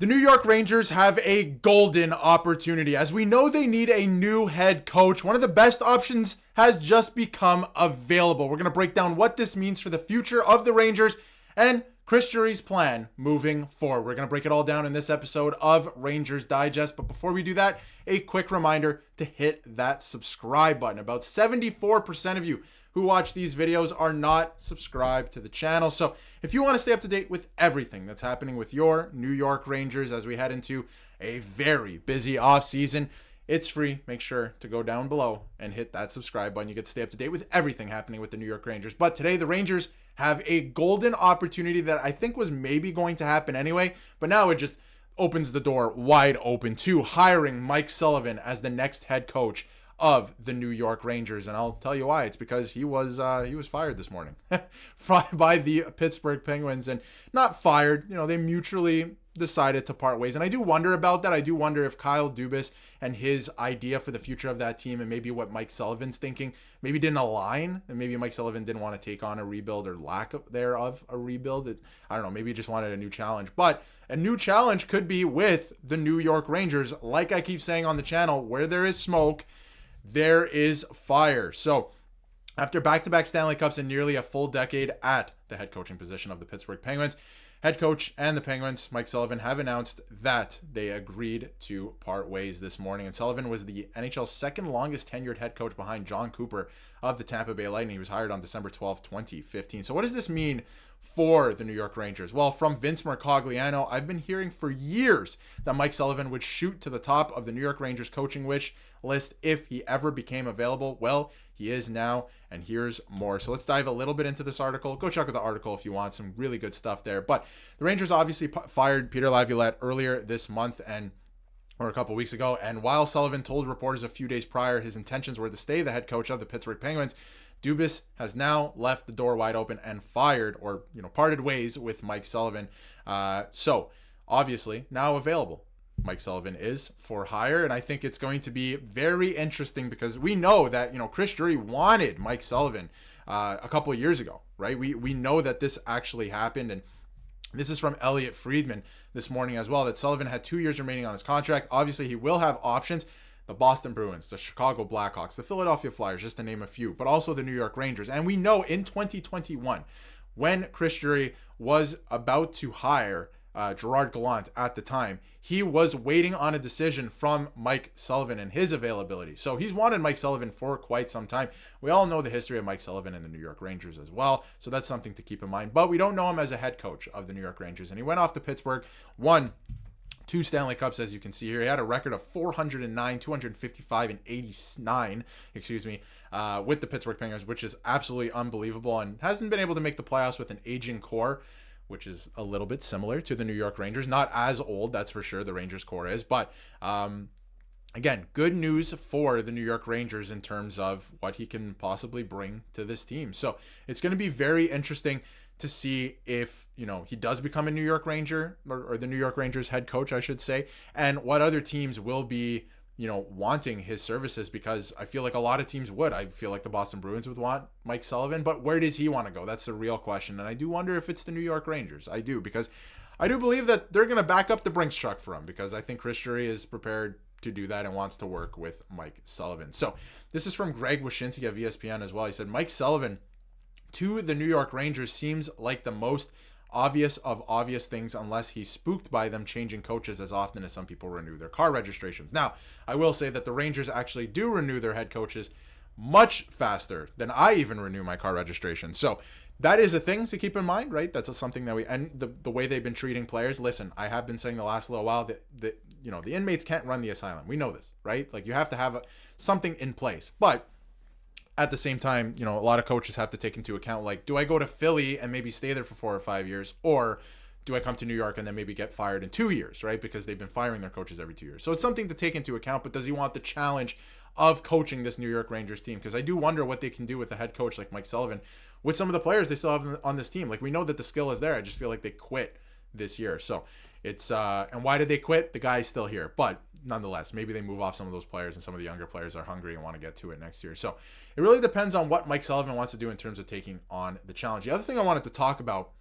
The New York Rangers have a golden opportunity. As we know, they need a new head coach. One of the best options has just become available. We're going to break down what this means for the future of the Rangers and Chris Drury's plan moving forward. We're going to break it all down in this episode of Rangers Digest. But before we do that, a quick reminder to hit that subscribe button. About 74% of you who watch these videos are not subscribed to the channel. So if you want to stay up to date with everything that's happening with your New York Rangers as we head into a very busy offseason, it's free. Make sure to go down below and hit that subscribe button. You get to stay up to date with everything happening with the New York Rangers. But today, the Rangers have a golden opportunity that I think was maybe going to happen anyway, but now it just opens the door wide open to hiring Mike Sullivan as the next head coach of the New York Rangers. And I'll tell you why. It's because he was fired this morning by the Pittsburgh Penguins, and not fired. You know, they mutually decided to part ways. And I do wonder about that. I do wonder if Kyle Dubas and his idea for the future of that team and maybe what Mike Sullivan's thinking maybe didn't align, and maybe Mike Sullivan didn't want to take on a rebuild or lack thereof a rebuild. I don't know. Maybe he just wanted a new challenge. But a new challenge could be with the New York Rangers. Like I keep saying on the channel, where there is smoke, there is fire. So after back-to-back Stanley Cups in nearly a full decade at the head coaching position of the Pittsburgh Penguins, head coach and the Penguins, Mike Sullivan, have announced that they agreed to part ways this morning. And Sullivan was the NHL's second longest tenured head coach behind John Cooper of the Tampa Bay Lightning. He was hired on December 12, 2015. So what does this mean for the New York Rangers? Well, from Vince Mercogliano, I've been hearing for years that Mike Sullivan would shoot to the top of the New York Rangers coaching wish list if he ever became available. Well, he is now, and here's more. So let's dive a little bit into this article. Go check out the article if you want. Some really good stuff there. But the Rangers obviously fired Peter Laviolette earlier this month or a couple weeks ago. And while Sullivan told reporters a few days prior his intentions were to stay the head coach of the Pittsburgh Penguins, Dubas has now left the door wide open and fired, or parted ways with Mike Sullivan. So obviously now available, Mike Sullivan is for hire, and I think it's going to be very interesting because we know that Chris Drury wanted Mike Sullivan a couple of years ago, right? We know that this actually happened, and this is from Elliot Friedman this morning as well, that Sullivan had 2 years remaining on his contract. Obviously, he will have options. The Boston Bruins, the Chicago Blackhawks, the Philadelphia Flyers, just to name a few, but also the New York Rangers. And we know in 2021, when Chris Drury was about to hire Gerard Gallant at the time, he was waiting on a decision from Mike Sullivan and his availability. So he's wanted Mike Sullivan for quite some time. We all know the history of Mike Sullivan and the New York Rangers as well, so that's something to keep in mind. But we don't know him as a head coach of the New York Rangers. And he went off to Pittsburgh, won 2 Stanley Cups, as you can see here. He had a record of 409, 255, and 89, with the Pittsburgh Penguins, which is absolutely unbelievable, and hasn't been able to make the playoffs with an aging core, which is a little bit similar to the New York Rangers. Not as old, that's for sure, the Rangers core is, but again, good news for the New York Rangers in terms of what he can possibly bring to this team. So it's going to be very interesting to see if he does become a New York Ranger, or the New York Rangers head coach, I should say, and what other teams will be wanting his services, because I feel like a lot of teams would. I feel like the Boston Bruins would want Mike Sullivan, but where does he want to go? That's the real question. And I do wonder if it's the New York Rangers. I do, because I do believe that they're going to back up the Brinks truck for him, because I think Chris Drury is prepared to do that and wants to work with Mike Sullivan. So this is from Greg Wyshynski of ESPN as well. He said, Mike Sullivan to the New York Rangers seems like the most obvious of obvious things, unless he's spooked by them changing coaches as often as some people renew their car registrations. Now, I will say that the Rangers actually do renew their head coaches much faster than I even renew my car registration. So that is a thing to keep in mind, right? That's something that and the way they've been treating players. Listen, I have been saying the last little while that the inmates can't run the asylum. We know this, right? Like, you have to have something in place. But at the same time, a lot of coaches have to take into account, like, do I go to Philly and maybe stay there for 4 or 5 years, or do I come to New York and then maybe get fired in 2 years, right? Because they've been firing their coaches every 2 years. So it's something to take into account, but does he want the challenge of coaching this New York Rangers team? Because I do wonder what they can do with a head coach like Mike Sullivan with some of the players they still have on this team. Like, we know that the skill is there. I just feel like they quit this year. So it's, and why did they quit? The guy's still here, but nonetheless, maybe they move off some of those players, and some of the younger players are hungry and want to get to it next year. So it really depends on what Mike Sullivan wants to do in terms of taking on the challenge. The other thing I wanted to talk about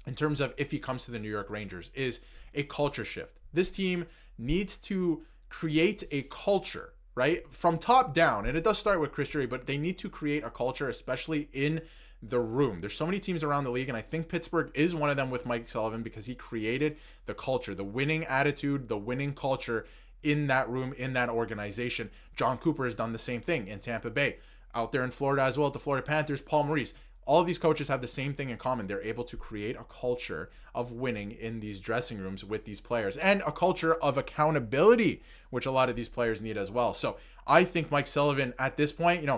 in terms of if he comes to the New York Rangers is a culture shift this team needs to create a culture, right? From top down. And it does start with Chris Drury, but they need to create a culture, especially in the room. There's so many teams around the league, and I think Pittsburgh is one of them with Mike Sullivan because he created the culture, the winning attitude, the winning culture in that room, in that organization. John Cooper has done the same thing in Tampa Bay. Out there in Florida as well, at the Florida Panthers, Paul Maurice. All of these coaches have the same thing in common. They're able to create a culture of winning in these dressing rooms with these players and a culture of accountability, which a lot of these players need as well. So I think Mike Sullivan at this point,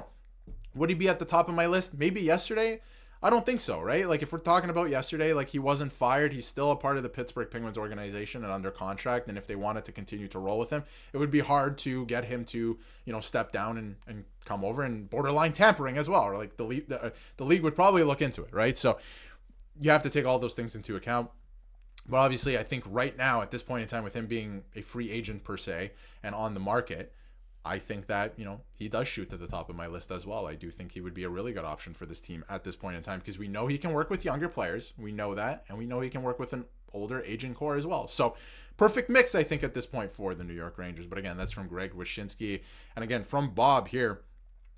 would he be at the top of my list? Maybe yesterday. I don't think so, right? Like if we're talking about yesterday, like he wasn't fired. He's still a part of the Pittsburgh Penguins organization and under contract. And if they wanted to continue to roll with him, it would be hard to get him to, step down and come over and borderline tampering as well. Or like the league would probably look into it, right? So you have to take all those things into account. But obviously, I think right now at this point in time, with him being a free agent per se and on the market, I think that, he does shoot to the top of my list as well. I do think he would be a really good option for this team at this point in time because we know he can work with younger players. We know that. And we know he can work with an older aging core as well. So perfect mix, I think, at this point for the New York Rangers. But again, that's from Greg Wyshynski. And again, from Bob here,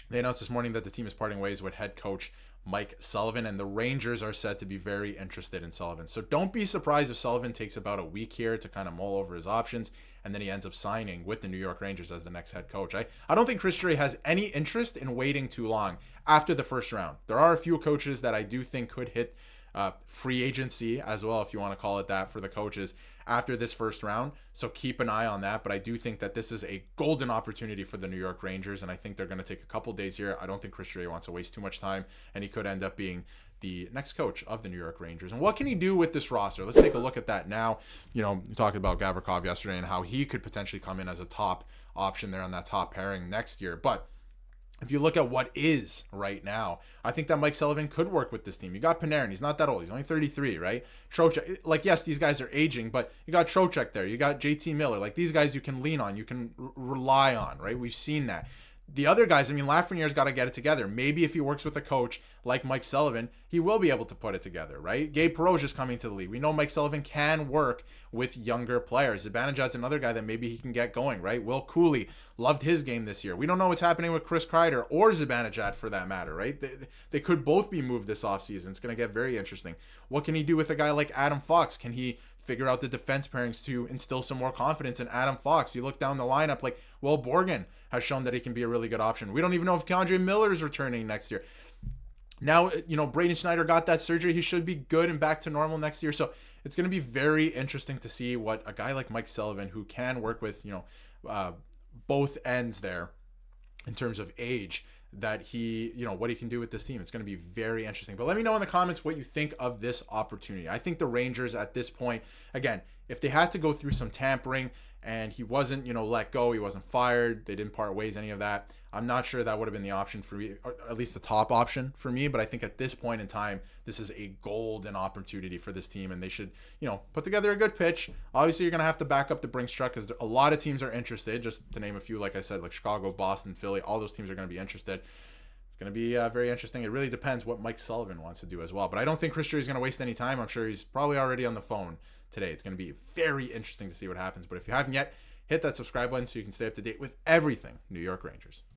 they announced this morning that the team is parting ways with head coach Mike Sullivan, and the Rangers are said to be very interested in Sullivan. So don't be surprised if Sullivan takes about a week here to kind of mull over his options, and then he ends up signing with the New York Rangers as the next head coach. I don't think Chris Drury has any interest in waiting too long after the first round. There are a few coaches that I do think could hit free agency as well, if you want to call it that, for the coaches after this first round. So keep an eye on that. But I do think that this is a golden opportunity for the New York Rangers, and I think they're going to take a couple days here. I don't think Chris Drury wants to waste too much time, and he could end up being the next coach of the New York Rangers. And what can he do with this roster? Let's take a look at that now. You talked about Gavrikov yesterday and how he could potentially come in as a top option there on that top pairing next year. But if you look at what is right now, I think that Mike Sullivan could work with this team. You got Panarin. He's not that old. He's only 33, right? Trocheck. Like, yes, these guys are aging, but you got Trocheck there. You got JT Miller. Like, these guys you can lean on. You can rely on, right? We've seen that. The other guys, Lafreniere's got to get it together. Maybe if he works with a coach like Mike Sullivan, he will be able to put it together, right? Gabe Perreault's just coming to the league. We know Mike Sullivan can work with younger players. Zibanejad's another guy that maybe he can get going, right? Will Cooley loved his game this year. We don't know what's happening with Chris Kreider or Zibanejad for that matter, right? They could both be moved this offseason. It's going to get very interesting. What can he do with a guy like Adam Fox? Can he figure out the defense pairings to instill some more confidence in Adam Fox? You look down the lineup, like Will Borgen has shown that he can be a really good option. We don't even know if Keandre Miller is returning next year. Now, Braden Schneider got that surgery. He should be good and back to normal next year. So it's going to be very interesting to see what a guy like Mike Sullivan, who can work with, both ends there in terms of age, that he, what he can do with this team. It's going to be very interesting. But let me know in the comments what you think of this opportunity. I think the Rangers at this point, again, if they had to go through some tampering and he wasn't, let go, he wasn't fired, they didn't part ways, any of that, I'm not sure that would have been the option for me, or at least the top option for me. But I think at this point in time, this is a golden opportunity for this team, and they should, put together a good pitch. Obviously, you're going to have to back up the Brinks truck because a lot of teams are interested, just to name a few, like I said, like Chicago, Boston, Philly, all those teams are going to be interested. It's going to be very interesting. It really depends what Mike Sullivan wants to do as well. But I don't think Chris Drury is going to waste any time. I'm sure he's probably already on the phone today. It's going to be very interesting to see what happens. But if you haven't yet, hit that subscribe button so you can stay up to date with everything New York Rangers.